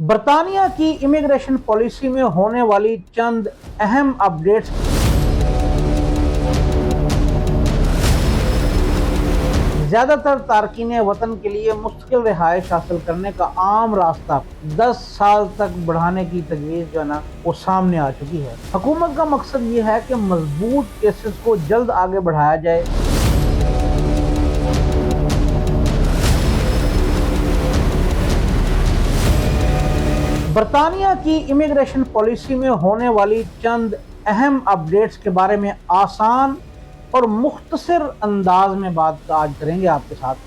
برطانیہ کی immigration policy میں ہونے والی چند اہم اپڈیٹس۔ زیادہ تر تارکین وطن کے لیے مستقل رہائش حاصل کرنے کا عام راستہ 10 سال تک بڑھانے کی تجویز وہ سامنے آ چکی ہے۔ حکومت کا مقصد یہ ہے کہ مضبوط کیسز کو جلد آگے بڑھایا جائے۔ برطانیہ کی امیگریشن پالیسی میں ہونے والی چند اہم اپڈیٹس کے بارے میں آسان اور مختصر انداز میں بات آج کریں گے آپ کے ساتھ۔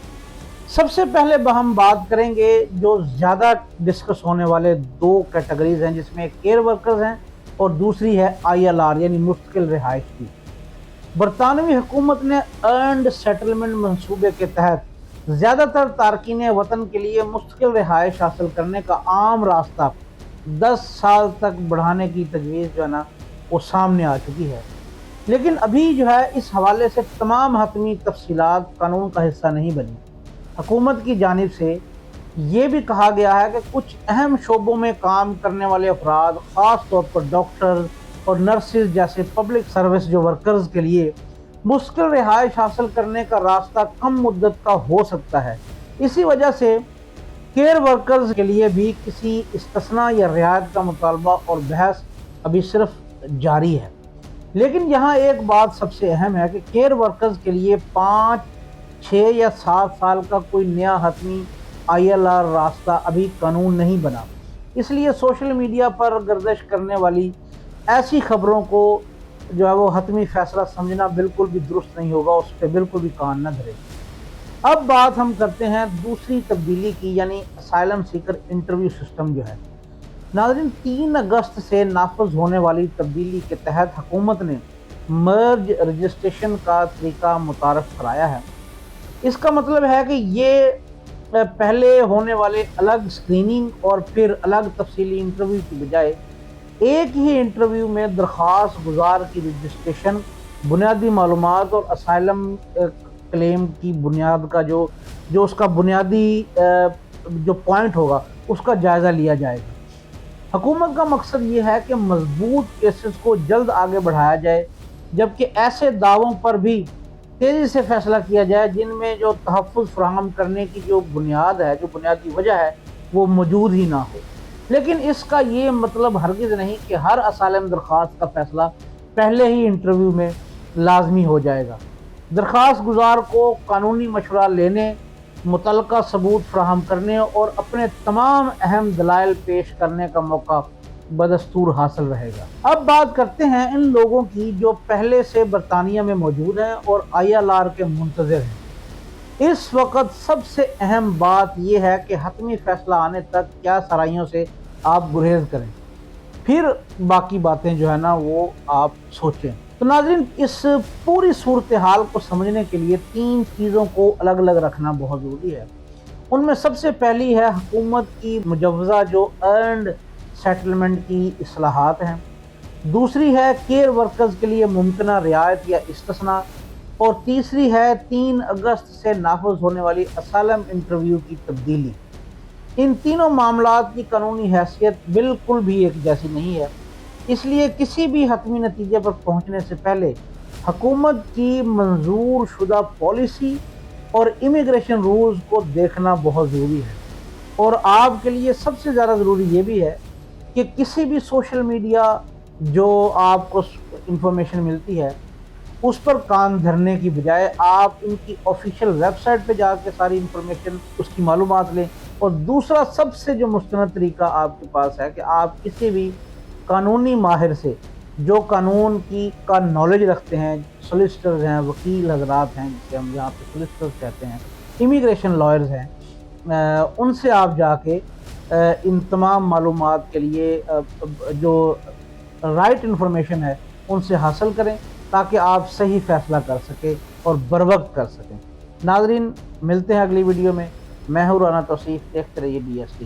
سب سے پہلے ہم بات کریں گے جو زیادہ ڈسکس ہونے والے دو کیٹیگریز ہیں، جس میں کیئر ورکرز ہیں اور دوسری ہے ILR یعنی مستقل رہائش کی۔ برطانوی حکومت نے ارنڈ سیٹلمنٹ منصوبے کے تحت زیادہ تر تارکین وطن کے لیے مستقل رہائش حاصل کرنے کا عام راستہ 10 سال تک بڑھانے کی تجویز وہ سامنے آ چکی ہے، لیکن ابھی اس حوالے سے تمام حتمی تفصیلات قانون کا حصہ نہیں بنی۔ حکومت کی جانب سے یہ بھی کہا گیا ہے کہ کچھ اہم شعبوں میں کام کرنے والے افراد، خاص طور پر ڈاکٹرز اور نرسز جیسے پبلک سروس ورکرز کے لیے مستقل رہائش حاصل کرنے کا راستہ کم مدت کا ہو سکتا ہے۔ اسی وجہ سے کیئر ورکرز کے لیے بھی کسی استثناء یا رعایت کا مطالبہ اور بحث ابھی صرف جاری ہے۔ لیکن یہاں ایک بات سب سے اہم ہے کہ کیئر ورکرز کے لیے 5، 6 یا 7 سال کا کوئی نیا حتمی ILR راستہ ابھی قانون نہیں بنا۔ اس لیے سوشل میڈیا پر گردش کرنے والی ایسی خبروں کو وہ حتمی فیصلہ سمجھنا بالکل بھی درست نہیں ہوگا، اس پہ بالکل بھی کان نہ دھرے۔ اب بات ہم کرتے ہیں دوسری تبدیلی کی، یعنی اسائلم سیکر انٹرویو سسٹم ہے۔ ناظرین، 3 اگست سے نافذ ہونے والی تبدیلی کے تحت حکومت نے مرج رجسٹریشن کا طریقہ متعارف کرایا ہے۔ اس کا مطلب ہے کہ یہ پہلے ہونے والے الگ اسکریننگ اور پھر الگ تفصیلی انٹرویو کی بجائے ایک ہی انٹرویو میں درخواست گزار کی رجسٹریشن، بنیادی معلومات اور اسائلم کلیم کی بنیاد کا جو اس کا بنیادی پوائنٹ ہوگا اس کا جائزہ لیا جائے گا۔ حکومت کا مقصد یہ ہے کہ مضبوط کیسز کو جلد آگے بڑھایا جائے، جبکہ ایسے دعووں پر بھی تیزی سے فیصلہ کیا جائے جن میں جو تحفظ فراہم کرنے کی جو بنیاد ہے، جو بنیادی وجہ ہے، وہ موجود ہی نہ ہو۔ لیکن اس کا یہ مطلب ہرگز نہیں کہ ہر اسائلم درخواست کا فیصلہ پہلے ہی انٹرویو میں لازمی ہو جائے گا۔ درخواست گزار کو قانونی مشورہ لینے، متعلقہ ثبوت فراہم کرنے اور اپنے تمام اہم دلائل پیش کرنے کا موقع بدستور حاصل رہے گا۔ اب بات کرتے ہیں ان لوگوں کی جو پہلے سے برطانیہ میں موجود ہیں اور ILR کے منتظر ہیں۔ اس وقت سب سے اہم بات یہ ہے کہ حتمی فیصلہ آنے تک کیا سرائیوں سے آپ گریز کریں، پھر باقی باتیں وہ آپ سوچیں۔ تو ناظرین، اس پوری صورتحال کو سمجھنے کے لیے 3 چیزوں کو الگ الگ رکھنا بہت ضروری ہے۔ ان میں سب سے پہلی ہے حکومت کی مجوزہ جو ارنڈ سیٹلمنٹ کی اصلاحات ہیں، دوسری ہے کیئر ورکرز کے لیے ممکنہ رعایت یا استثناء، اور تیسری ہے 3 اگست سے نافذ ہونے والی اسائلم انٹرویو کی تبدیلی۔ ان تینوں معاملات کی قانونی حیثیت بالکل بھی ایک جیسی نہیں ہے، اس لیے کسی بھی حتمی نتیجے پر پہنچنے سے پہلے حکومت کی منظور شدہ پالیسی اور امیگریشن رولز کو دیکھنا بہت ضروری ہے۔ اور آپ کے لیے سب سے زیادہ ضروری یہ بھی ہے کہ کسی بھی سوشل میڈیا جو آپ کو انفارمیشن ملتی ہے اس پر کان دھرنے کی بجائے آپ ان کی آفیشیل ویب سائٹ پہ جا کے ساری انفارمیشن، اس کی معلومات لیں۔ اور دوسرا سب سے جو مستند طریقہ آپ کے پاس ہے کہ آپ کسی بھی قانونی ماہر سے جو قانون کا نالج رکھتے ہیں، سولیسٹرز ہیں، وکیل حضرات ہیں جسے ہم یہاں پہ سولیسٹرز کہتے ہیں، امیگریشن لائرز ہیں، ان سے آپ جا کے ان تمام معلومات کے لیے جو رائٹ انفارمیشن ہے ان سے حاصل کریں تاکہ آپ صحیح فیصلہ کر سکیں اور بروقت کر سکیں۔ ناظرین، ملتے ہیں اگلی ویڈیو میں۔ میں ہوں رانا توصیف، دیکھتے رہیے DST۔